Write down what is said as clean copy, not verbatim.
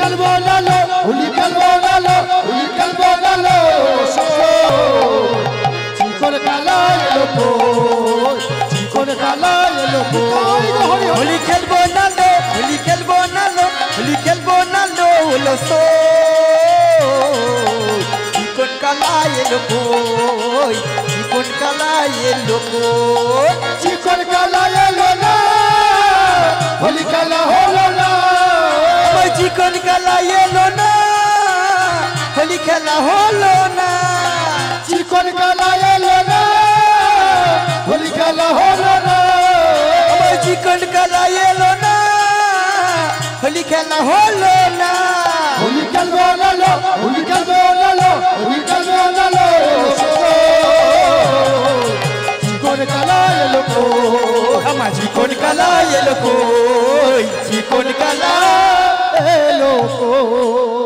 খেলবো না লো হোলি খেলবো না লো হোলি খেলবো না লো চিকন কালা এলো কই চিকন কালা এলো কই হোলি খেলবো না লো হোলি খেলবো না লো হোলি খেলবো না লো হলো সো চিকন কালা এলো কই চিকন কালা এলো কই চিকন কালা এলো না হোলি খেলা হলো না ওই চিকন কালা এলো না হোলি খেলা হলো না চিকন কালা এলো না হোলি খেলা হলো না ওই চিকন কালা এলো না হোলি খেলা হলো না হোলি খেলবো না লো হোলি খেলবো না লো হোলি খেলবো না লো চিকন কালা এলো কই আমার চিকন কালা এলো কই চিকন কালা এলো কই